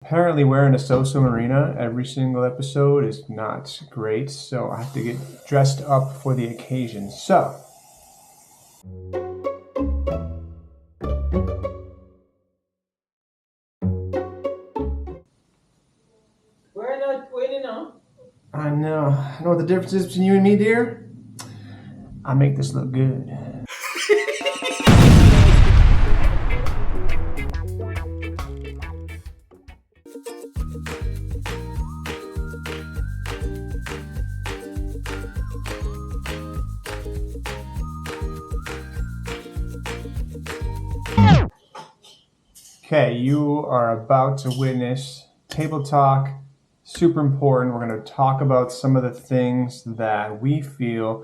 Apparently wearing a so-so marina every single episode is not great, so I have to get dressed up for the occasion. So, We're not winning now. I know. You know what the difference is between you and me, dear? I make this look good. Okay, you are about to witness table talk. Super important. We're going to talk about some of the things that we feel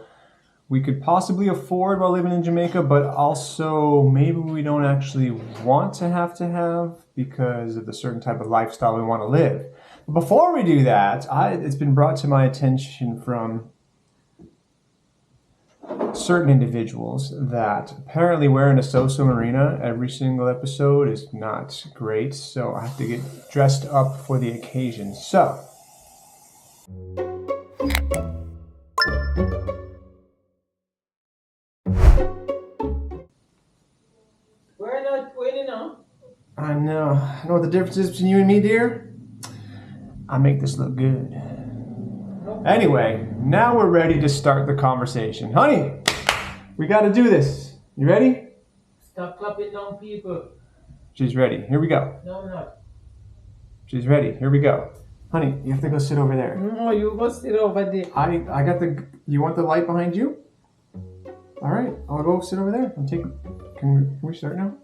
we could possibly afford while living in Jamaica, but also maybe we don't actually want to have because of the certain type of lifestyle we want to live. Before we do that, it's been brought to my attention from certain individuals that apparently wearing a so-so marina every single episode is not great, so I have to get dressed up for the occasion. So, We're not winning now. I know. You know what the difference is between you and me, dear? I make this look good. Anyway, now we're ready to start the conversation. Honey, we got to do this. You ready? Stop clapping down people. She's ready. Here we go. No, I'm not. She's ready. Here we go. Honey, you have to go sit over there. No, you go sit over there. I got the. You want the light behind you? All right, I'll go sit over there. Can we start now?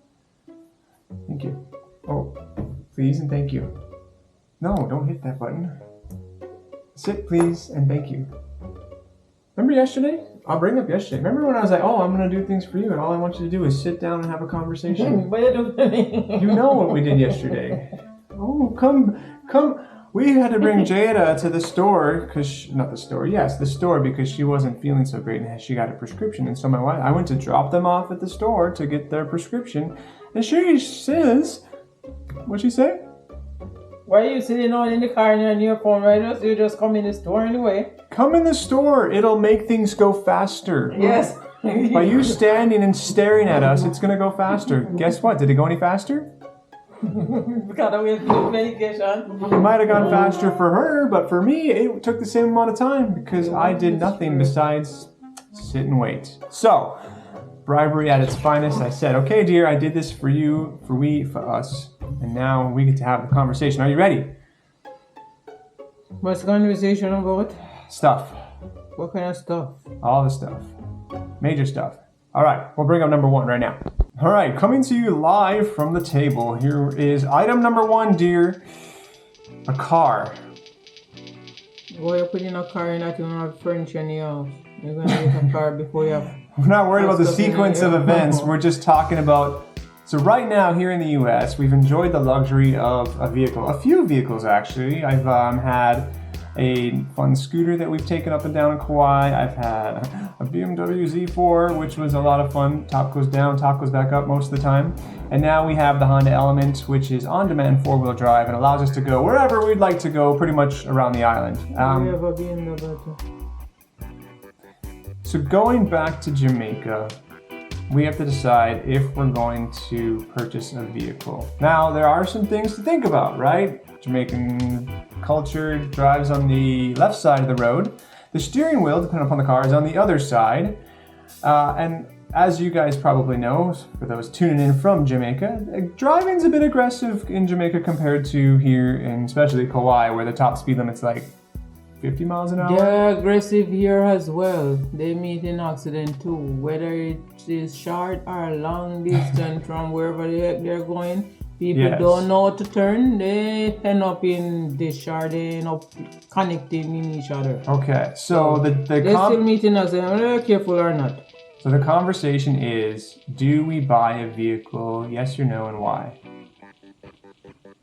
Thank you. Oh, please and thank you. No, don't hit that button. Sit, please, and thank you. Remember yesterday? I'll bring up yesterday. Remember when I was like, oh, I'm going to do things for you, and all I want you to do is sit down and have a conversation? What are you doing? You know what we did yesterday. Oh, come. We had to bring Jada to the store, the store, because she wasn't feeling so great and she got a prescription. And so I went to drop them off at the store to get their prescription. And she says, what'd she say? Why are you sitting on in the car and you're on your phone right now? So you just come in the store anyway. Come in the store. It'll make things go faster. Yes. By you standing and staring at us, it's going to go faster. Guess what? Did it go any faster? Because I wait for the medication. It might have gone faster for her, but for me, it took the same amount of time because I did nothing besides sit and wait. So, bribery at its finest. I said, okay, dear, I did this for you, for us, and now we get to have the conversation. Are you ready? What's the conversation about? Stuff. What kind of stuff? All the stuff. Major stuff. All right, we'll bring up number one right now. All right, coming to you live from the table. Here is item number one, dear. A car. Why you put in a car and not even have furniture in the house? You're going to get a car before you have... We're not worried about the sequence of events. We're just talking about... So right now here in the US, we've enjoyed the luxury of a vehicle. A few vehicles, actually. I've had a fun scooter that we've taken up and down in Kauai. I've had a BMW Z4, which was a lot of fun. Top goes down, top goes back up most of the time. And now we have the Honda Element, which is on-demand four-wheel drive and allows us to go wherever we'd like to go, pretty much around the island. So going back to Jamaica, we have to decide if we're going to purchase a vehicle. Now, there are some things to think about, right? Jamaican culture drives on the left side of the road. The steering wheel, depending upon the car, is on the other side. And as you guys probably know, for those tuning in from Jamaica, driving's a bit aggressive in Jamaica compared to here, and especially Kauai, where the top speed limit's like 50 miles an hour. They're aggressive here as well. They meet in accident too. Whether it is short or long distance from wherever the heck they're going, people don't know how to turn. They end up in discharge. They end up connecting in each other. Okay, so they're still meeting us. Are they careful or not? So the conversation is, do we buy a vehicle? Yes or no, and why?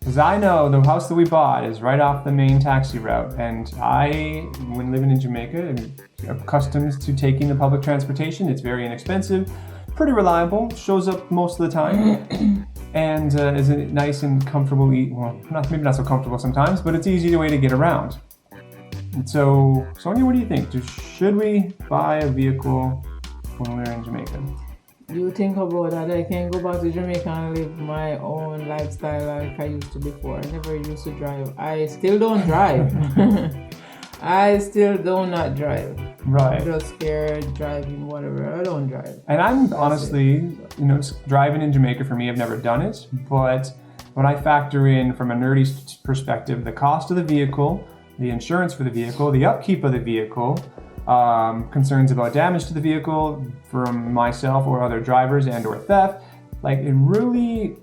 Because I know the house that we bought is right off the main taxi route, and I, when living in Jamaica, am accustomed to taking the public transportation. It's very inexpensive, pretty reliable, shows up most of the time. and is a nice and comfortable, maybe not so comfortable sometimes, but it's an easy way to get around. And so, Sonia, what do you think? Should we buy a vehicle when we're in Jamaica? You think about that, I can go back to Jamaica and live my own lifestyle like I used to before. I never used to drive. I still don't drive. I still do not drive. Right. I'm just scared driving, whatever. I don't drive. And I'm honestly, driving in Jamaica for me, I've never done it. But when I factor in from a nerdy perspective, the cost of the vehicle, the insurance for the vehicle, the upkeep of the vehicle, concerns about damage to the vehicle from myself or other drivers and or theft, like it really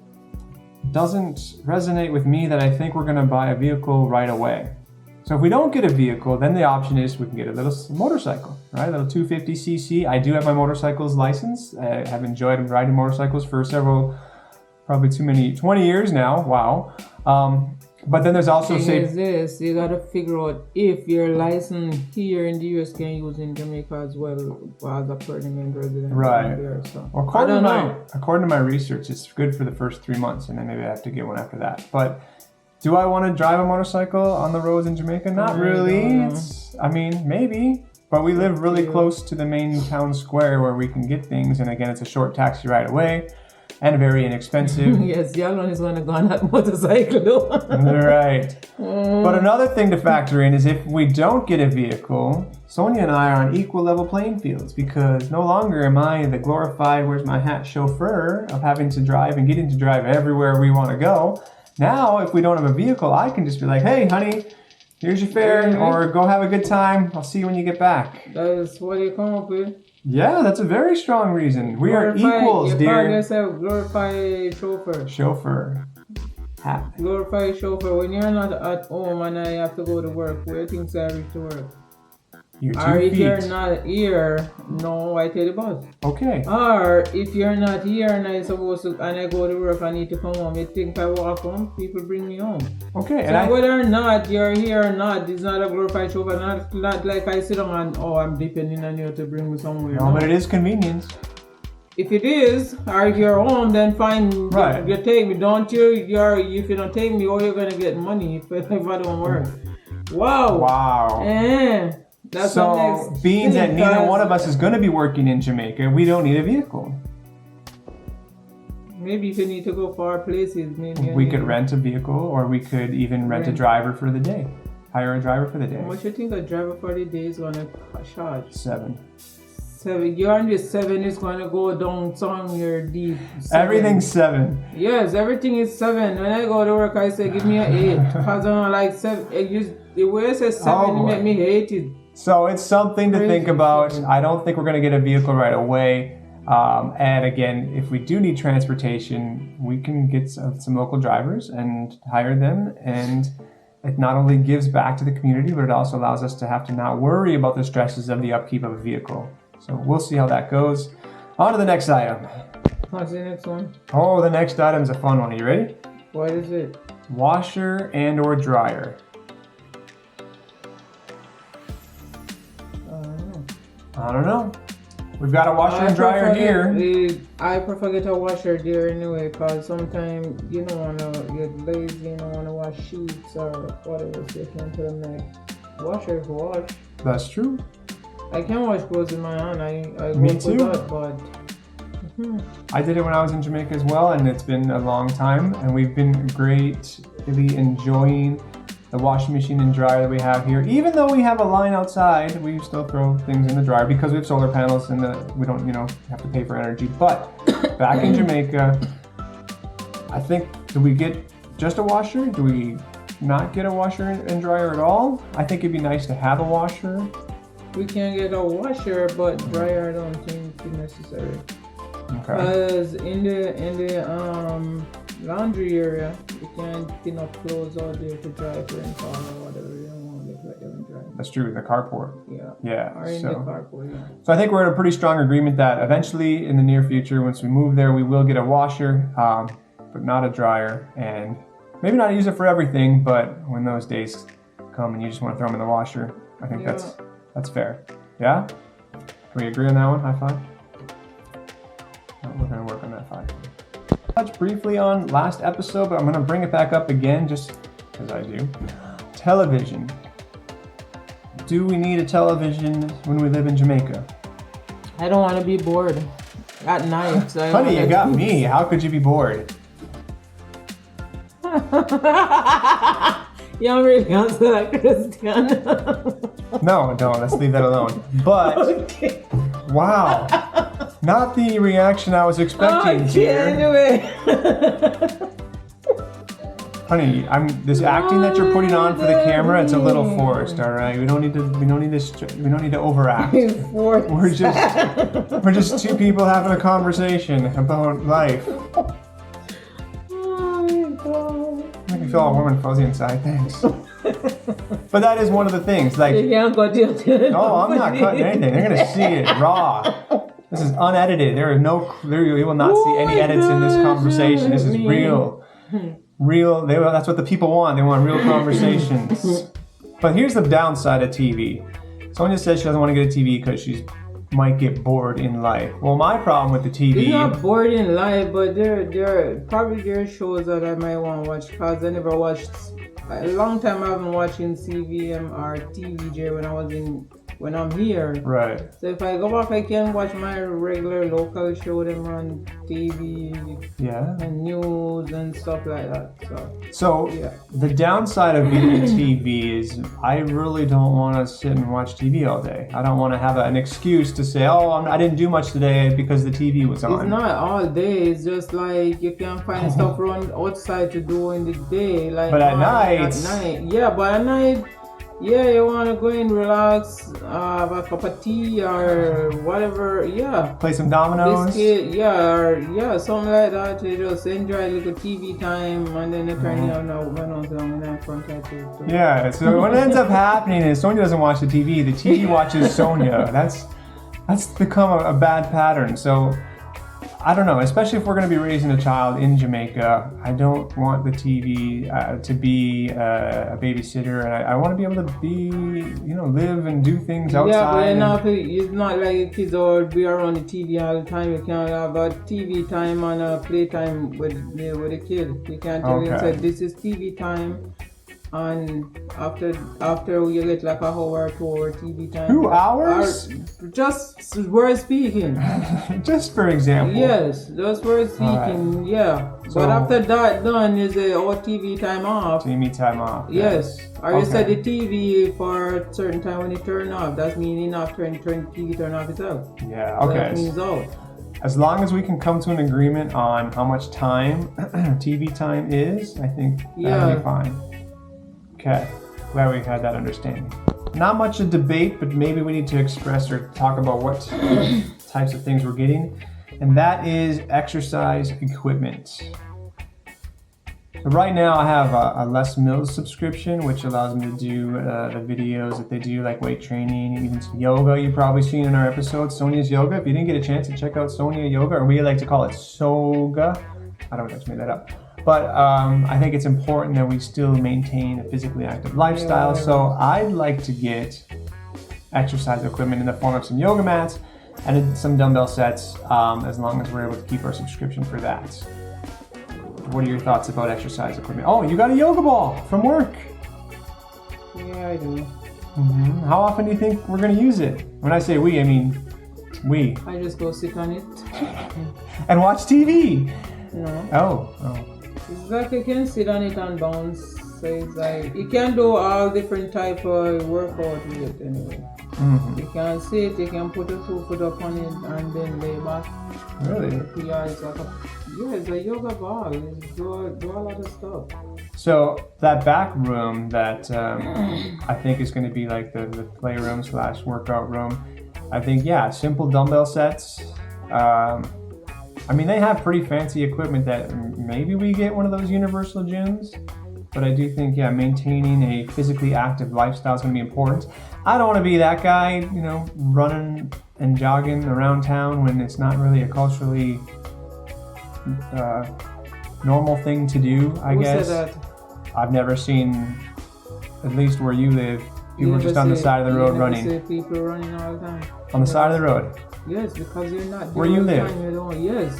doesn't resonate with me that I think we're going to buy a vehicle right away. So if we don't get a vehicle, then the option is we can get a little motorcycle, right? A little 250cc. I do have my motorcycle's license. I have enjoyed riding motorcycles for probably 20 years now. Wow. But then there's also you gotta figure out if your license here in the US can use in Jamaica as well as a permanent resident. Right. There, so. Well, according to my research, it's good for the first 3 months, and then maybe I have to get one after that. But do I want to drive a motorcycle on the roads in Jamaica? Not really. Maybe. But we live really close to the main town square where we can get things, and again, it's a short taxi ride away. And very inexpensive. Yes, Yalon is going to go on that motorcycle. Right. But another thing to factor in is if we don't get a vehicle, Sonia and I are on equal level playing fields, because no longer am I the glorified, where's my hat, chauffeur of having to drive and getting to drive everywhere we want to go. Now, if we don't have a vehicle, I can just be like, hey, honey, here's your fare, or go have a good time. I'll see you when you get back. That's what you come up with. Yeah, that's a very strong reason. We are equals, dear. You call yourself glorified chauffeur. Chauffeur. Hat. Glorified chauffeur. When you're not at home and I have to go to work, where things I reach to work? Your 2 or if feet. you're not here, no, I take the bus. Okay. Or if you're not here and I go to work, I need to come home. You think I walk home? People bring me home. Okay. So whether or not you're here or not, it's not a glorified chauffeur. Not like I sit down and I'm depending on you to bring me somewhere. No, but it is convenience. If it is, or if you're home, then fine. Right. You take me, don't you? If you don't take me, you're gonna get money if I don't work. Wow. Wow. That's so, being that neither one of us is going to be working in Jamaica, we don't need a vehicle. Maybe if you need to go far places, maybe we could rent a vehicle, or we could even rent a driver for the day. Hire a driver for the day. How much you think a driver for the day is going to charge? 7. 7. You're on this 7 is going to go down somewhere deep. 7. Everything's 7. Yes, everything is 7. When I go to work, I say, give me an 8. Because I don't like 7. The way I say 7, you make me hate it. So it's something to think about. I don't think we're going to get a vehicle right away. And again, if we do need transportation, we can get some local drivers and hire them. And it not only gives back to the community, but it also allows us to have to not worry about the stresses of the upkeep of a vehicle. So we'll see how that goes. On to the next item. What's the next one? Oh, the next item is a fun one. Are you ready? What is it? Washer and or dryer. I don't know. We've got a washer and dryer here. I prefer get a washer there anyway, because sometimes you don't want to get lazy, you don't want to wash sheets or whatever, so you can put them like washer to wash. That's true. I can wash clothes in my hand. I Me go too. for that, but I did it when I was in Jamaica as well, and it's been a long time, and we've been greatly enjoying the washing machine and dryer that we have here. Even though we have a line outside, we still throw things in the dryer because we have solar panels and we don't, have to pay for energy. But back in Jamaica, I think, do we get just a washer? Do we not get a washer and dryer at all? I think it'd be nice to have a washer. we can get a washer, but dryer I don't think is necessary. Okay. Because in the laundry area, you can pin up clothes out there to dry for install or whatever you want. Let them dry. That's true. The carport. Yeah. Yeah. Or in the carport. Yeah. So I think we're in a pretty strong agreement that eventually, in the near future, once we move there, we will get a washer, but not a dryer, and maybe not use it for everything. But when those days come and you just want to throw them in the washer, I think that's fair. Yeah. Can we agree on that one? High five. We're going to work on that 5. Touch briefly on last episode, but I'm going to bring it back up again just because I do. Television. Do we need a television when we live in Jamaica? I don't want to be bored at night. So Honey, you got me. How could you be bored? You don't really answer that, Christian. No, don't. Let's leave that alone. But, Okay. wow. Not the reaction I was expecting here. Anyway. Honey, this acting that you're putting on for the camera, it's a little forced, all right? We don't need to overact. We're just two people having a conversation about life. Make me feel all warm and fuzzy inside, thanks. But that is one of the things, like, You can't cut it. no, I'm not cutting anything. They're gonna see it raw. This is unedited. You will not see any edits in this conversation. This is real. That's what the people want. They want real conversations. But here's the downside of TV. Sonia says she doesn't want to get a TV because she might get bored in life. Well, my problem with the TV... You're not bored in life, but there are shows that I might want to watch because I never watched... A long time I haven't watching CVM or TVJ when I'm here. Right. So if I go back, I can watch my regular local show them on TV. Yeah. And news and stuff like that. So yeah. The downside of being TV is I really don't want to sit and watch TV all day. I don't want to have an excuse to say, oh, I didn't do much today because the TV was on. It's not all day. It's just like you can find stuff around outside to do in the day. Like, but at night. Yeah, but at night. Yeah, you want to go and relax, have a cup of tea or whatever, yeah. Play some dominoes? Biscuit, yeah, something like that. You just enjoy a little TV time and then you turn it on in front of you. Yeah, so what ends up happening is Sonia doesn't watch the TV watches Sonia. That's become a bad pattern. So I don't know, especially if we're going to be raising a child in Jamaica, I don't want the TV to be a babysitter, and I want to be able to live and do things outside. Yeah, but it's not like your kids will be around the TV all the time. You can't have a TV time and a playtime with the kid. You can't tell him, say, this is TV time. And after you get like a hour, 2 hour TV time. 2 hours? Just word speaking. Just for example. Yes, just word speaking, right. Yeah. So, but after that done, you say, TV time off. TV time off. Yes. Or you set the TV for a certain time when it turn off. That's meaning after the TV turn off itself. Yeah, okay. So that means out. As long as we can come to an agreement on how much time TV time is, I think that'll be fine. Okay, glad we had that understanding. Not much of debate, but maybe we need to express or talk about what types of things we're getting, and that is exercise equipment. So right now I have a Les Mills subscription, which allows me to do the videos that they do, like weight training, even some yoga you've probably seen in our episode, Sonia's Yoga. If you didn't get a chance to check out Sonia Yoga, or we like to call it Soga, I don't know, I just made that up. But I think it's important that we still maintain a physically active lifestyle. So I'd like to get exercise equipment in the form of some yoga mats and some dumbbell sets, as long as we're able to keep our subscription for that. What are your thoughts about exercise equipment? Oh, you got a yoga ball from work. Yeah, I do. Mm-hmm. How often do you think we're going to use it? When I say we, I mean we. I just go sit on it. And watch TV. No. Oh. It's like you can sit on it and bounce. So it's like you can do all different type of workout with it anyway. Mm-hmm. You can sit, you can put your 2 foot up on it and then lay back. Really? Yeah, it's like it's a yoga ball. It's do a lot of stuff. So that back room that I think is going to be like the playroom / workout room. I think simple dumbbell sets. I mean, they have pretty fancy equipment that maybe we get one of those universal gyms, but I do think, maintaining a physically active lifestyle is going to be important. I don't want to be that guy, running and jogging around town when it's not really a culturally normal thing to do, I guess. Who said that? I've never seen, at least where you live, people just on the side of the road running. See people running all the time. On the side of the road? Yes, because you're not. Where you live? Yes.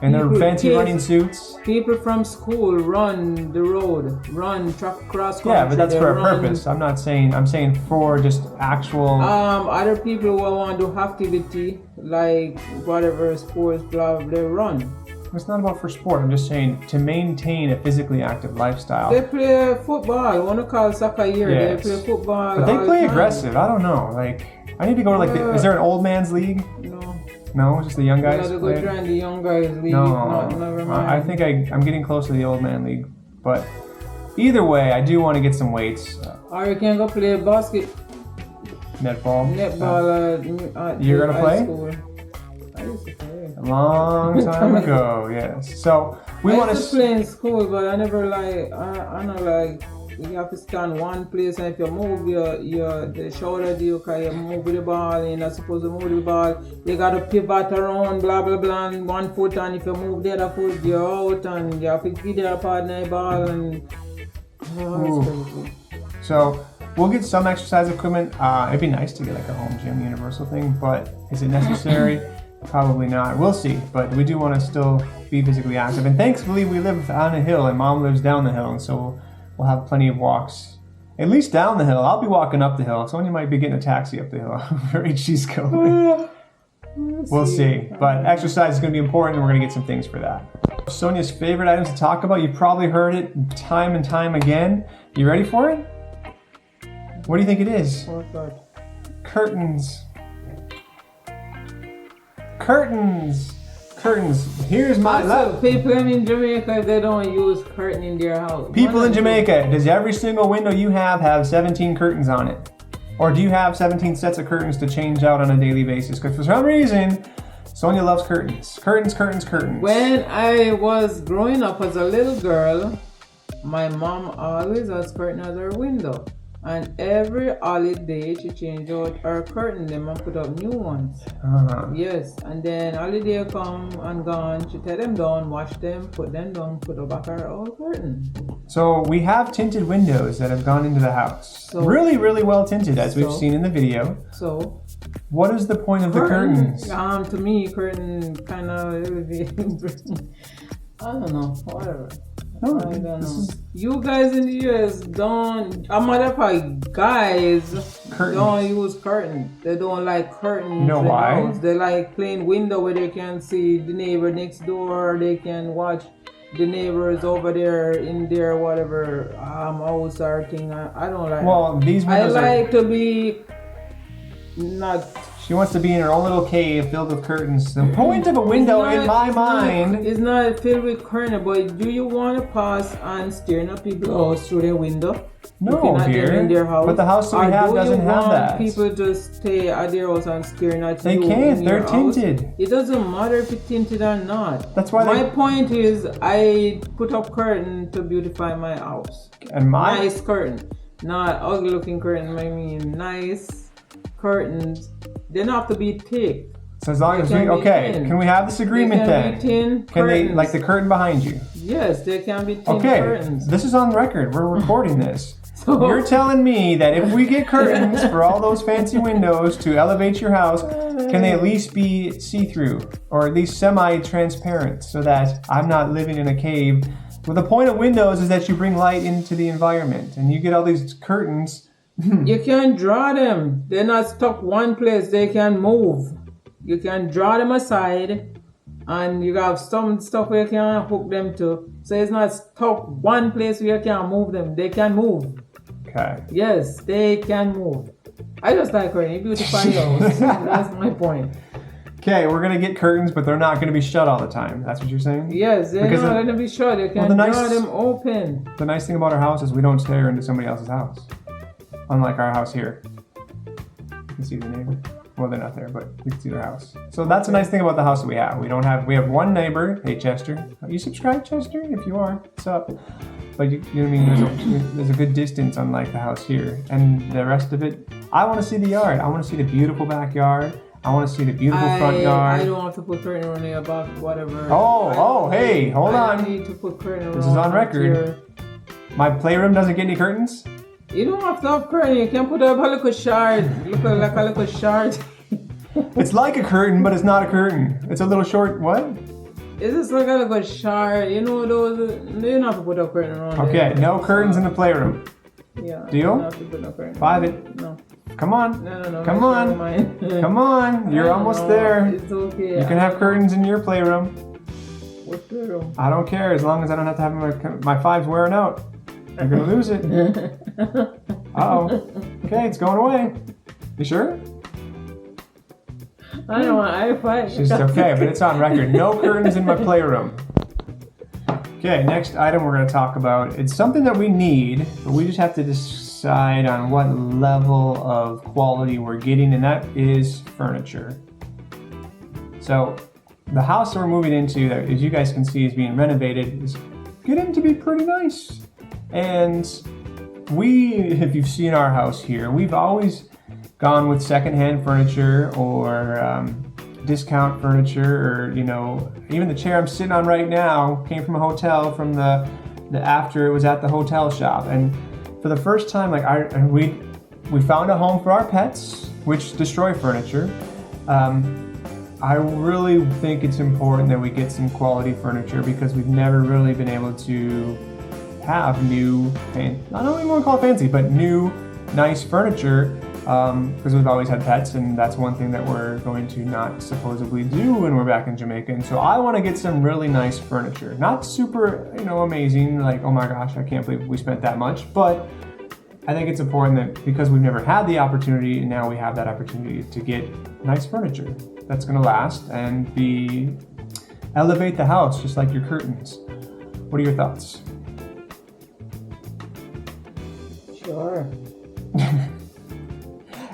in their fancy running suits. People from school run the road, run cross country. Yeah, but that's for a purpose. I'm saying for just actual. Other people who want to do activity like whatever sports, blah, they run. It's not about for sport. I'm just saying to maintain a physically active lifestyle. They play football. I want to call soccer here. Yes. They play football. But they play aggressive. I don't know. Like, I need to go to like. Is there an old man's league? No, just the young guys. You gotta go join the young guys league. No, never mind. I think I'm getting close to the old man league. But either way, I do want to get some weights. Or you can go play Netball. Netball. You're gonna play? School. I used to play. A long time ago, yes. So we want to play in school, but I never like. I know like. You have to stand one place, and if you move the shoulder deal, because you move with the ball, and you're not supposed to move with the ball. You got to pivot around, blah, blah, blah, and 1 foot, and if you move the other foot, you're out, and you have to give the other partner the ball, and... So, we'll get some exercise equipment. It'd be nice to get like a home gym universal thing, but is it necessary? Probably not. We'll see, but we do want to still be physically active. And thankfully, we live on a hill, and Mom lives down the hill, and so we'll have plenty of walks, at least down the hill. I'll be walking up the hill. Sonia might be getting a taxi up the hill where she's going. We'll see. But exercise is going to be important, and we're going to get some things for that. Sonia's favorite items to talk about. You've probably heard it time and time again. You ready for it? What do you think it is? What's that? Curtains. Curtains. Curtains. Here's my love. People in Jamaica, they don't use curtain in their house. People in Jamaica, does every single window you have 17 curtains on it? Or do you have 17 sets of curtains to change out on a daily basis? Because for some reason, Sonia loves curtains. Curtains, curtains, curtains. When I was growing up as a little girl, my mom always has curtain at her window. And every holiday, she changed out her curtain, them and put up new ones. Yes, and then holiday come and gone, she tear them down, wash them, put them down, put up back her old curtain. So we have tinted windows that have gone into the house. So, really, really well tinted, as we've seen in the video. So, what is the point of the curtains? To me, curtain kind of, I don't know, whatever. No, I don't know. You guys in the US don't. A matter of fact, guys don't use curtains. They don't like curtains. You know why? House. They like plain window where they can see the neighbor next door. They can watch the neighbors over there in their whatever house or thing. I don't like. Well, these windows to be not. She wants to be in her own little cave filled with curtains. The point of a window, in my mind, is not filled with curtains. But do you want to pass and staring at people's house through their window? No, dear. In their house? But the house that we have doesn't have that. People just stay at their house and staring at you. They can't. They're tinted. House. It doesn't matter if it's tinted or not. That's why. My point is, I put up curtain to beautify my house. And nice curtain, not ugly looking curtain. I mean, nice curtains. They don't have to be thick. So as long as can we have this agreement then? Can they, like the curtain behind you? Yes, they can be thin curtains. This is on record. We're recording this. So you're telling me that if we get curtains for all those fancy windows to elevate your house, can they at least be see-through or at least semi-transparent so that I'm not living in a cave? Well, the point of windows is that you bring light into the environment, and you get all these curtains. You can draw them. They're not stuck one place. They can move. You can draw them aside, and you have some stuff where you can hook them to. So it's not stuck one place where you can move them. They can move. Okay. Yes, they can move. I just like curtains. Beautify house. That's my point. Okay, we're gonna get curtains, but they're not gonna be shut all the time. That's what you're saying? Yes, they're not gonna be shut. You can draw them open. The nice thing about our house is we don't stare into somebody else's house. Unlike our house here. You can see the neighbor. Well, they're not there, but you can see their house. So that's a nice thing about the house that we have. We have one neighbor. Hey, Chester. You subscribe, Chester? If you are, what's up? But you know what I mean? There's a good distance unlike the house here. And the rest of it, I want to see the yard. I want to see the beautiful backyard. I want to see the beautiful front yard. I don't have to put curtain around your back, whatever. Hey, hold on. I need to put curtain around. This is on record. My playroom doesn't get any curtains? You don't have to have curtain. You can put up a little shard. Look like a little shard. It's like a curtain, but it's not a curtain. It's a little short, what? It's just like a good shard. You know those. You don't have to put a curtain around. Okay, no curtains in the playroom. Yeah. Deal? You don't have to put no curtain. 5 it. No. Come on. No. Come on. Come on. You're almost there. It's okay. You can have curtains in your playroom. What playroom? I don't care as long as I don't have to have my 5s wearing out. You're gonna lose it. Uh-oh. Okay, it's going away. You sure? I don't want I fight. She's okay, but it's on record. No curtains in my playroom. Okay, next item we're going to talk about. It's something that we need, but we just have to decide on what level of quality we're getting, and that is furniture. So, the house that we're moving into, that as you guys can see is being renovated, is getting to be pretty nice. And if you've seen our house here, we've always gone with secondhand furniture or discount furniture, or even the chair I'm sitting on right now came from a hotel from the after it was at the hotel shop. And for the first time, we found a home for our pets, which destroy furniture. I really think it's important that we get some quality furniture because we've never really been able to have new, I don't even want to call it fancy, but new, nice furniture. Because we've always had pets, and that's one thing that we're going to not supposedly do when we're back in Jamaica. And so I want to get some really nice furniture. Not super, amazing, like, oh my gosh, I can't believe we spent that much. But I think it's important that because we've never had the opportunity, and now we have that opportunity to get nice furniture that's going to last and elevate the house, just like your curtains. What are your thoughts? Sure.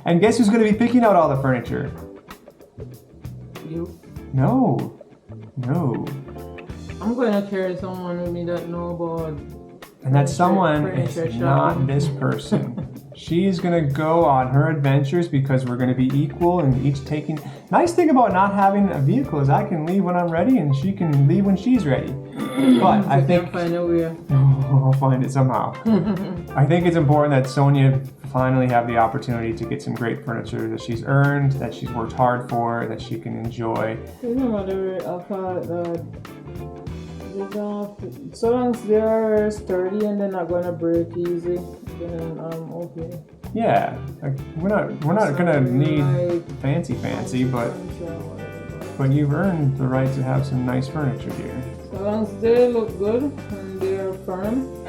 And guess who's going to be picking out all the furniture? You. No. I'm going to carry someone with me that know about. And that someone furniture is not shopping. this person. She's going to go on her adventures because we're going to be equal and each taking... Nice thing about not having a vehicle is I can leave when I'm ready and she can leave when she's ready. But I think... Find a way. I'll find it somehow. I think it's important that Sonia finally have the opportunity to get some great furniture that she's earned, that she's worked hard for, that she can enjoy. You know what, I thought that so long as they're sturdy and they're not going to break easy, then I'm okay. Yeah, like we're not gonna need fancy, but you've earned the right to have some nice furniture here. So long as they look good and they're firm,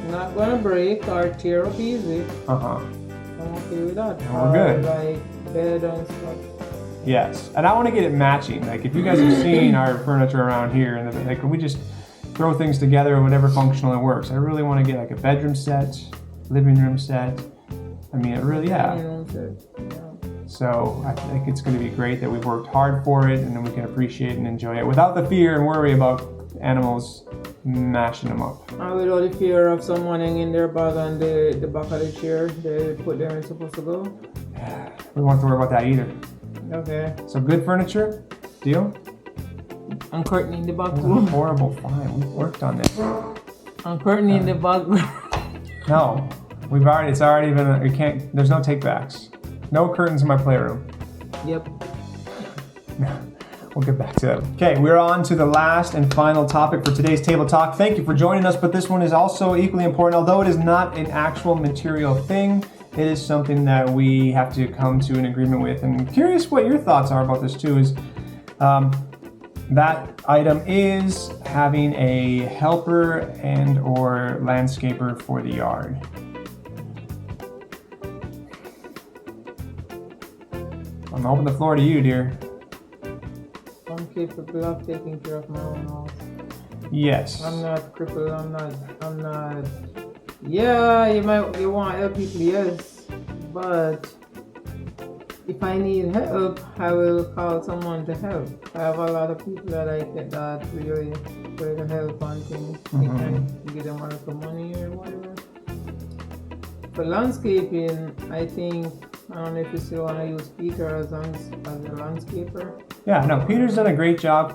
not gonna break or tear up easy. I'm okay with that. And we're good. Like bed and stuff. Yes, and I want to get it matching. Like if you guys have seen our furniture around here, and like we just throw things together, whatever functional it works. I really want to get like a bedroom set, living room set. I mean, it really, yeah. So I think it's going to be great that we've worked hard for it, and then we can appreciate and enjoy it without the fear and worry about animals mashing them up. And without the fear of someone hanging their bag on the back of the chair they put there and supposed to go. We don't have to worry about that either. Okay. So good furniture, deal? And curtain in the back. Horrible, fine. We've worked on this. And curtain in the back. No, it's already been. We can't. There's no takebacks. No curtains in my playroom. Yep. We'll get back to that. Okay, we're on to the last and final topic for today's table talk. Thank you for joining us, but this one is also equally important. Although it is not an actual material thing, it is something that we have to come to an agreement with. And I'm curious what your thoughts are about this too. Is that item is having a helper and or landscaper for the yard. I'm open the floor to you, dear. I'm capable of taking care of my own house. Yes. I'm not crippled, I'm not. Yeah, you want to help people, yes. But if I need help, I will call someone to help. I have a lot of people that I get that really try to help on things. I can give them a lot of money or whatever. For landscaping, I think, I don't know if you still want to use Peter as a landscaper. Yeah, no, Peter's done a great job.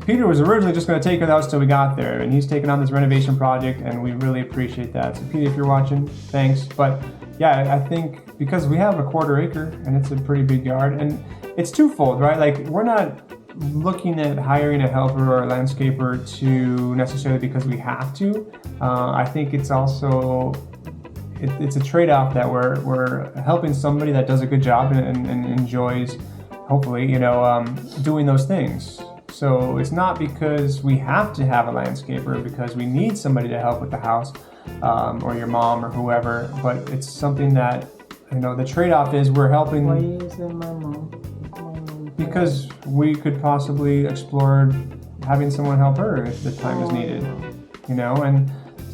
Peter was originally just going to take the house till we got there, and he's taken on this renovation project, and we really appreciate that. So Peter, if you're watching, thanks. But yeah, I think because we have a 1/4 acre, and it's a pretty big yard, and it's twofold, right? Like we're not looking at hiring a helper or a landscaper to necessarily because we have to. I think it's also it's a trade-off that we're helping somebody that does a good job and enjoys, hopefully, doing those things. So it's not because we have to have a landscaper, because we need somebody to help with the house, or your mom or whoever, but it's something that, the trade-off is we're helping. Why you say my mom? Because we could possibly explore having someone help her if the time is needed,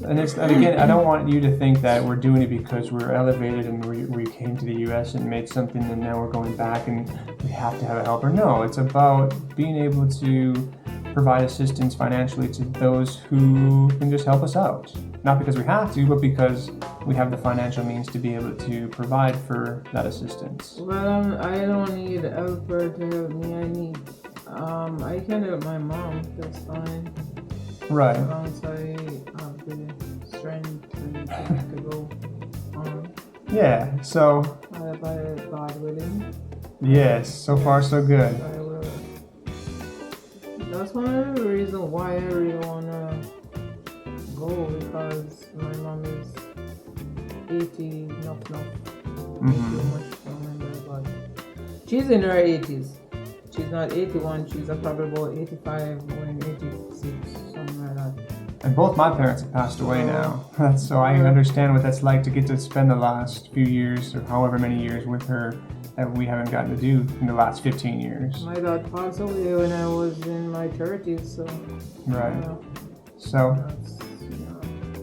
and again, I don't want you to think that we're doing it because we're elevated and we came to the U.S. and made something and now we're going back and we have to have a helper. No, it's about being able to provide assistance financially to those who can just help us out. Not because we have to, but because we have the financial means to be able to provide for that assistance. Well, I don't need a helper to help me. I can help my mom, that's fine. Right. As long as I have the strength and to go on. Yeah, so. By God willing. Yes, so far so good. I will. That's one of the reasons why I really want to go, because my mom is 80, not too much to remember, but she's in her 80s. She's not 81, she's probably about 85, going 86, something like that. And both my parents have passed away now. So I understand what that's like to get to spend the last few years, or however many years, with her that we haven't gotten to do in the last 15 years. My dad passed away when I was in my 30s, so. Right. So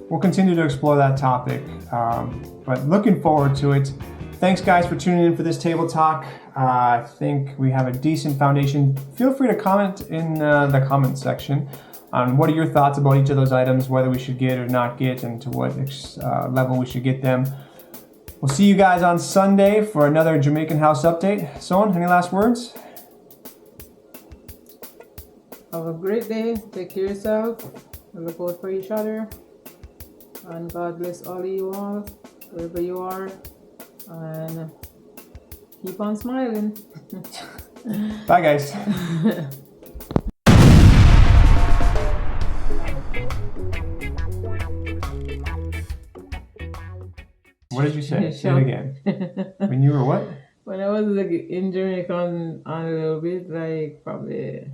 we'll continue to explore that topic, but looking forward to it. Thanks, guys, for tuning in for this table talk. I think we have a decent foundation. Feel free to comment in the comment section on what are your thoughts about each of those items, whether we should get or not get, and to what level we should get them. We'll see you guys on Sunday for another Jamaican House update. Son, any last words? Have a great day. Take care of yourself. Look out for each other. And God bless all of you all, wherever you are. And keep on smiling. Bye, guys. What did you say? Say it again. When you were what? When I was in Jamaica on a little bit, like probably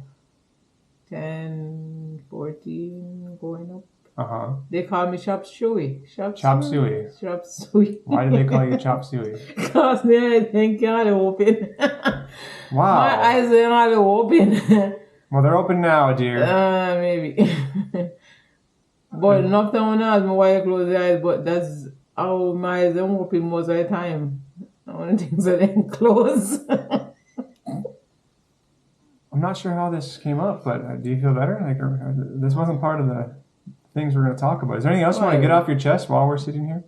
10, 14, going up. They call me Chop Suey. Chop Suey. Chop Suey. Why do they call you Chop Suey? Because I think you're open. Wow. My eyes are not open. Well, they're open now, dear. Maybe. But enough time when I ask me why you close your eyes, but that's how my eyes are open most of the time. One things are then closed. I'm not sure how this came up, but do you feel better? This wasn't part of the things we're going to talk about. Is there anything else you want to get off your chest while we're sitting here?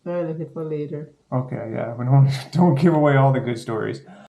I'll leave it for later. Okay, yeah. Don't give away all the good stories.